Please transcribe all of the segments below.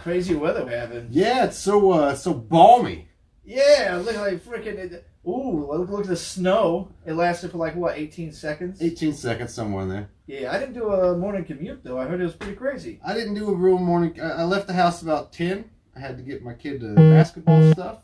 Crazy weather we're having. Yeah, it's so balmy. Yeah, look like freaking. Ooh, look at the snow. It lasted for like what, 18 seconds? 18 seconds, somewhere in there. Yeah, I didn't do a morning commute though. I heard it was pretty crazy. I didn't do a real morning. I left the house about 10. I had to get my kid to basketball stuff,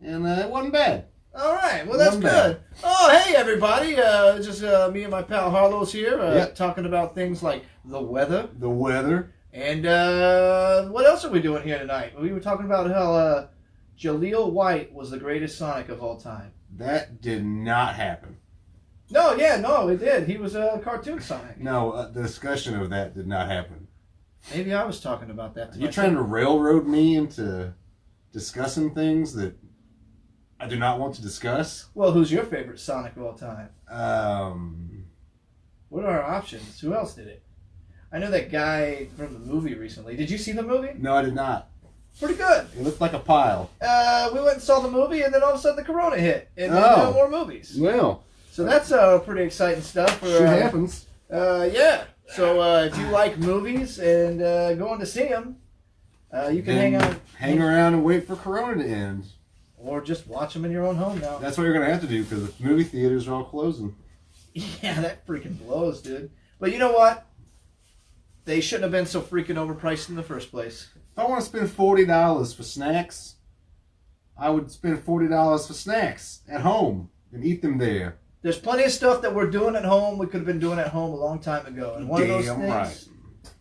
and it wasn't bad. All right, well that's good. Oh, hey everybody, just me and my pal Harlow's here, talking about things like the weather. The weather. And what else are we doing here tonight? We were talking about how Jaleel White was the greatest Sonic of all time. That did not happen. No, it did. He was a cartoon Sonic. No, the discussion of that did not happen. Maybe I was talking about that. You're trying to railroad me into discussing things that I do not want to discuss? Well, who's your favorite Sonic of all time? What are our options? Who else did it? I know that guy from the movie recently. Did you see the movie? No, I did not. Pretty good. It looked like a pile. We went and saw the movie, and then all of a sudden the corona hit. And then no more movies. Well. So that's pretty exciting stuff. Shit happens. Yeah. So if you like movies and going to see them, you can hang around and wait for corona to end. Or just watch them in your own home now. That's what you're going to have to do because the movie theaters are all closing. Yeah, that freaking blows, dude. But you know what? They shouldn't have been so freaking overpriced in the first place. If I want to spend $40 for snacks, I would spend $40 for snacks at home and eat them there. There's plenty of stuff that we're doing at home we could have been doing at home a long time ago. And one of those things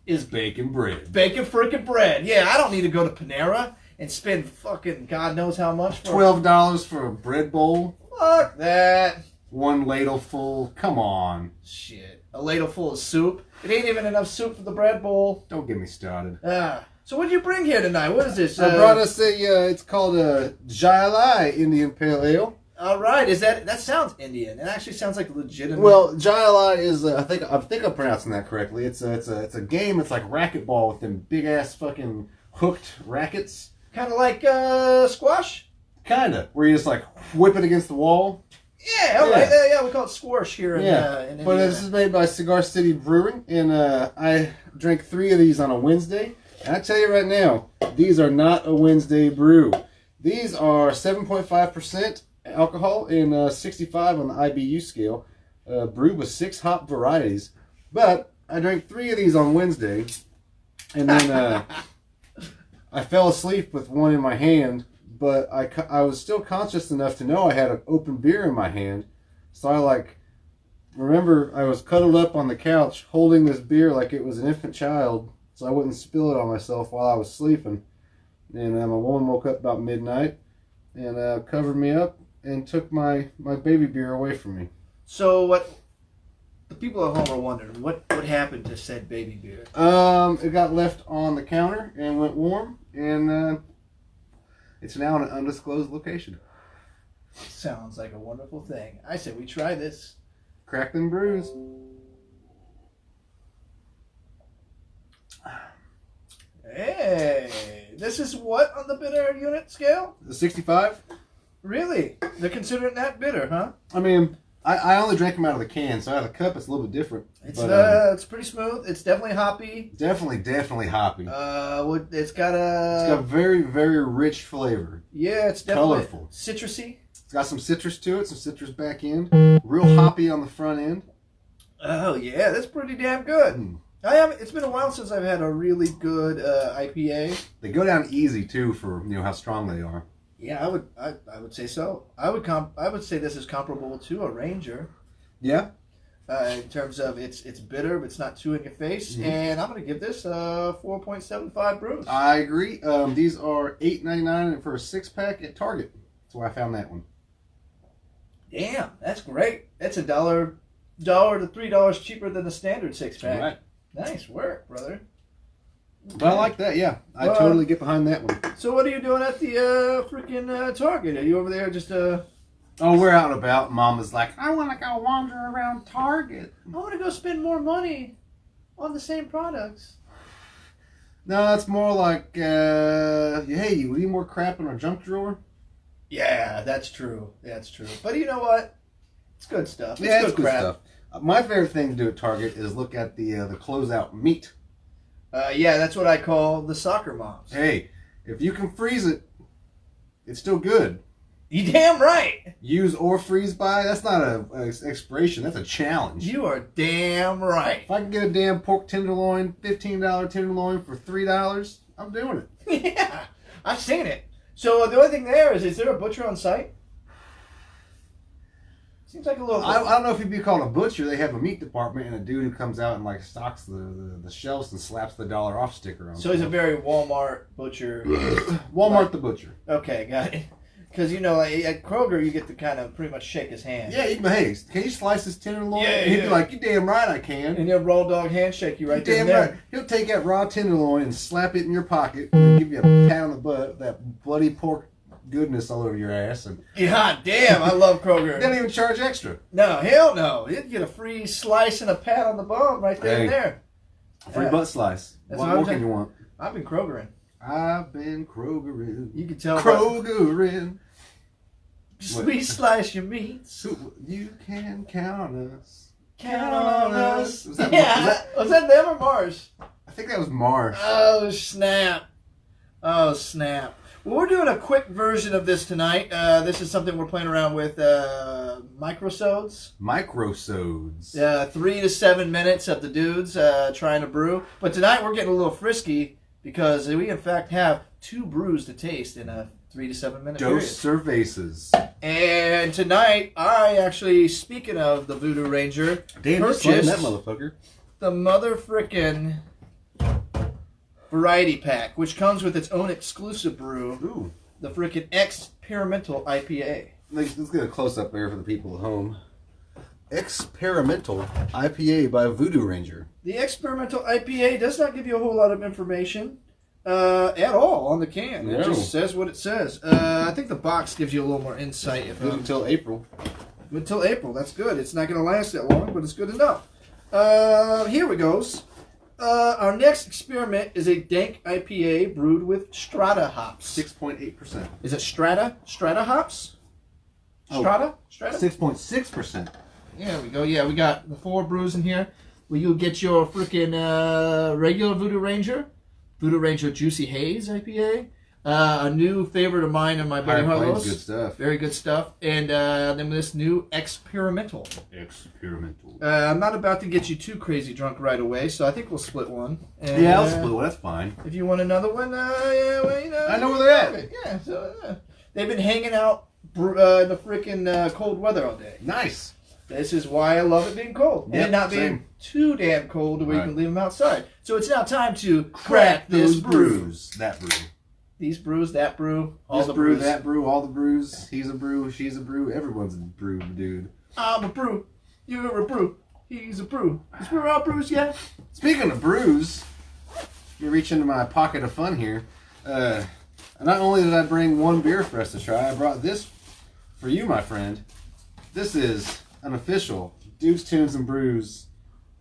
is bacon bread. Bacon freaking bread. Yeah, I don't need to go to Panera and spend fucking God knows how much for $12 for a bread bowl. Fuck that. One ladle full. Come on. Shit. A ladle full of soup. It ain't even enough soup for the bread bowl. Don't get me started. So what did you bring here tonight? What is this? I brought us it's called a Alai Indian Pale Ale. All right. That sounds Indian. It actually sounds like legitimate. Well, Alai is I think I'm pronouncing that correctly. It's a game. It's like racquetball with them big ass fucking hooked rackets. Kind of like squash. Kinda, where you just like whip it against the wall. Yeah, all right. Yeah, we call it squash here in Indiana. But this is made by Cigar City Brewing, and I drank 3 of these on a Wednesday. And I tell you right now, these are not a Wednesday brew. These are 7.5% alcohol and 65 on the IBU scale, brewed with 6 hop varieties. But I drank 3 of these on Wednesday, and then I fell asleep with one in my hand. But I was still conscious enough to know I had an open beer in my hand. So I remember I was cuddled up on the couch holding this beer like it was an infant child so I wouldn't spill it on myself while I was sleeping. And my woman woke up about midnight and covered me up and took my baby beer away from me. So what the people at home are wondering, what happened to said baby beer? It got left on the counter and went warm, and it's now in an undisclosed location. Sounds like a wonderful thing. I say we try this. Crack them brews. Hey, this is what on the bitter unit scale? The 65? Really? They're considering that bitter, huh? I mean, I only drank them out of the can, so out of the cup it's a little bit different. It's pretty smooth. It's definitely hoppy. Definitely hoppy. It's got very, very rich flavor. Yeah, it's definitely colorful. Citrusy. It's got some citrus to it, some citrus back end. Real hoppy on the front end. Oh yeah, that's pretty damn good. It's been a while since I've had a really good IPA. They go down easy too for how strong they are. Yeah, I would say so. I would say this is comparable to a Ranger. Yeah. In terms of it's bitter, but it's not too in your face, and I'm gonna give this 4.75 brews. I agree. These are $8.99 for a 6-pack at Target. That's where I found that one. Damn, that's great. That's $1 to $3 cheaper than the standard 6-pack. Right. Nice work, brother. But I like that, yeah. I totally get behind that one. So what are you doing at the freaking Target? Are you over there just Oh, we're out and about. Mama's like, I want to go wander around Target. I want to go spend more money on the same products. No, it's more like, hey, you need more crap in our junk drawer? Yeah, that's true. That's true. But you know what? It's good stuff. It's good crap. Stuff. My favorite thing to do at Target is look at the closeout meat. Yeah, that's what I call the soccer moms. Hey, if you can freeze it, it's still good. You damn right. Use or freeze by, that's not an expiration, that's a challenge. You are damn right. If I can get a damn pork tenderloin, $15 tenderloin for $3, I'm doing it. Yeah, I've seen it. So the only thing there is there a butcher on site? Seems like a little... I don't know if he'd be called a butcher. They have a meat department and a dude who comes out and like stocks the shelves and slaps the dollar off sticker on. So he's a very Walmart butcher. Walmart the butcher. Okay, got it. Because, you know, like, at Kroger, you get to kind of pretty much shake his hand. Yeah, hey, can you slice this tenderloin? Yeah, and he'd yeah. be like, you damn right I can. And he'll raw dog handshake you right there. Damn right. He'll take that raw tenderloin and slap it in your pocket and give you a pat on the butt, that bloody pork goodness all over your ass. And God damn, I love Kroger. they don't even charge extra. No, hell no. You'd get a free slice and a pat on the bum right there and there. Free butt slice. That's What more can you want? I've been Krogering. I've been Krogerin'. You can tell. Krogerin'. Sweet slice your meats. You can count on us. Count on us. Was that, Was that them or Mars? I think that was Mars. Oh, snap. Oh, snap. Well, we're doing a quick version of this tonight. This is something we're playing around with, microsodes. Microsodes. 3 to 7 minutes of the dudes trying to brew. But tonight we're getting a little frisky because we, in fact, have 2 brews to taste in a 3 to 7 minute period. Dos cervezas. And tonight, I actually, speaking of the Voodoo Ranger, Damn, you're slaying that motherfucker. The mother frickin' variety pack, which comes with its own exclusive brew. Ooh. The frickin' Xperimental IPA. Let's get a close up there for the people at home. Xperimental IPA by Voodoo Ranger. The Xperimental IPA does not give you a whole lot of information at all on the can. No. It just says what it says. I think the box gives you a little more insight. Until April. Until April. That's good. It's not going to last that long, but it's good enough. Here we goes. Our next experiment is a dank IPA brewed with Strata hops. 6.8%. Is it Strata? Strata hops? Strata? Strata? 6.6%. Yeah, there we go. Yeah, we got the 4 brews in here. Will you get your freaking regular Voodoo Ranger Juicy Haze IPA. A new favorite of mine and my buddy Harlow's. Good stuff. Very good stuff. And then this new Xperimental. I'm not about to get you too crazy drunk right away, so I think we'll split one. And, Yeah, I'll split one. That's fine. If you want another one, yeah, well, you know. I know where they're at. Yeah, so they've been hanging out in the freaking cold weather all day. Nice. This is why I love it being cold. And it not being too damn cold where you can leave them outside. So it's now time to crack this brews. That brew. These brews, that brew, all This the brew, brews. that brew, all the brews. He's a brew, she's a brew, everyone's a brew, dude. I'm a brew. You're a brew. He's a brew. Is we all brews yet? Speaking of brews, let me reach into my pocket of fun here. Not only did I bring one beer for us to try, I brought this for you, my friend. This is an official Dudes, Tunes, and Brews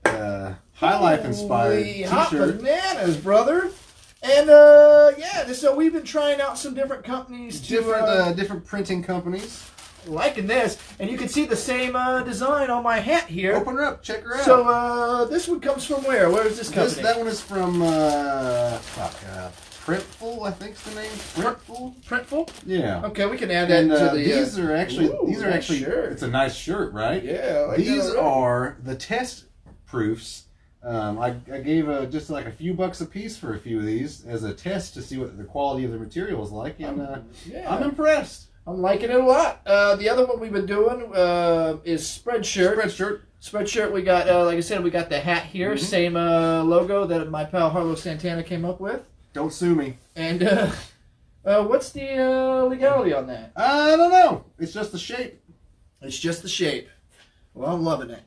High Life inspired Hot t-shirt. bananas, brother. And so we've been trying out some different companies Different printing companies. liking this, and you can see the same design on my hat here. Open her up, check her out. So this one comes from where? Where is this company? That one is from Printful, I think's the name. Printful. Yeah. Okay, we can add that And to the. these are actually nice shirt. It's a nice shirt, right? Yeah, I like These that already. are the test proofs. I gave just like a few bucks a piece for a few of these as a test to see what the quality of the material is like, and I'm impressed. I'm liking it a lot. The other one we've been doing is Spreadshirt. Spreadshirt. We got, like I said, we got the hat here, same logo that my pal Harlow Santana came up with. Don't sue me. And what's the legality on that? I don't know. It's just the shape. It's just the shape. Well, I'm loving it.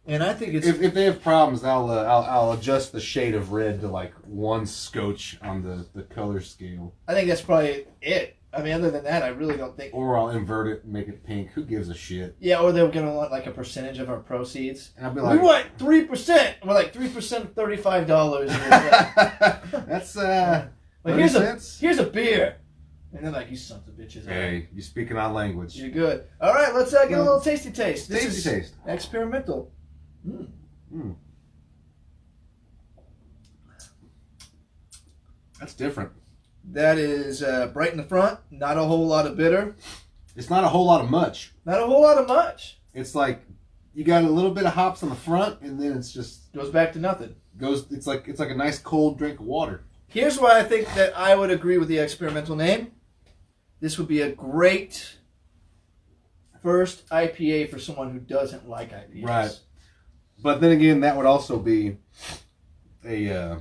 And I think it's... If they have problems, I'll adjust the shade of red to like 1 scotch on the color scale. I think that's probably it. I mean, other than that, I really don't think... Or I'll invert it and make it pink. Who gives a shit? Yeah, or they're going to want like a percentage of our proceeds. And I'll be like... We want 3%! We're like 3% of $35. That's, like, here's a beer. And they're like, you sons of bitches. Hey, you speaking our language. You're good. All right, let's get a little tasty taste. This Tasty taste. Experimental. That's different. That is bright in the front. Not a whole lot of bitter. It's not a whole lot of much. Not a whole lot of much. It's like you got a little bit of hops on the front, and then it's just Goes back to nothing. It's like a nice cold drink of water. Here's why I think that I would agree with the Xperimental name. This would be a great first IPA for someone who doesn't like IPAs. Right. But then again, that would also be a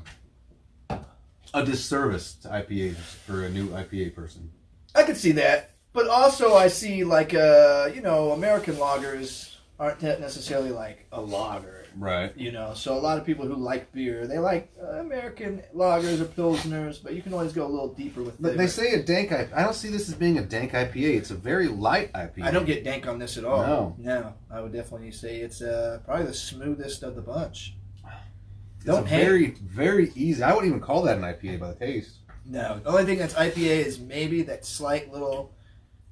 disservice to IPAs for a new IPA person. I could see that. But also I see like, American lagers aren't necessarily like a lager. Right. So a lot of people who like beer, they like American lagers or pilsners, but you can always go a little deeper with flavor. But they say a dank IPA. I don't see this as being a dank IPA. It's a very light IPA. I don't get dank on this at all. No. I would definitely say it's probably the smoothest of the bunch. It's very, very easy. I wouldn't even call that an IPA by the taste. No. The only thing that's IPA is maybe that slight little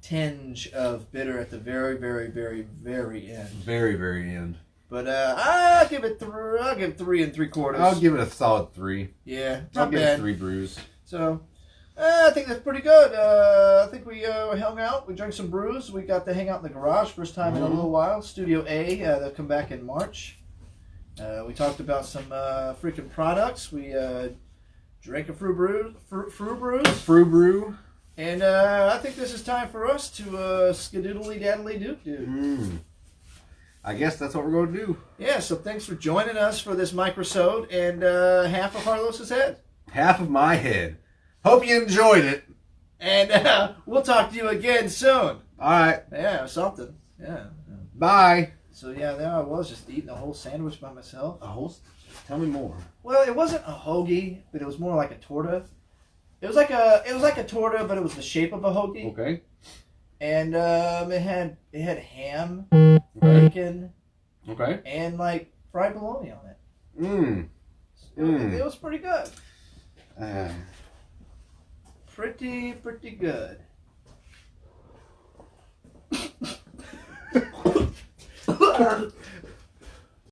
tinge of bitter at the very, very, very, very end. Very, very end. But I'll give it 3 3/4. I'll give it a solid 3. Yeah, I'll not give bad. it 3 brews. So I think that's pretty good. I think we hung out. We drank some brews. We got to hang out in the garage first time in a little while. Studio A. They'll come back in March. We talked about some freaking products. We drank a Frou Brew. Frou Brew. And I think this is time for us to skidoodly daddly doop. I guess that's what we're going to do. Yeah, so thanks for joining us for this microsode and half of Carlos's head. Half of my head. Hope you enjoyed it. And we'll talk to you again soon. All right. Yeah, something. Yeah. Bye. So yeah, there I was just eating a whole sandwich by myself. A whole? Tell me more. Well, it wasn't a hoagie, but it was more like a torta. It was like a torta, but it was the shape of a hoagie. Okay. And it had ham, Okay. bacon, Okay. and like fried bologna on it. It was pretty good. Pretty good.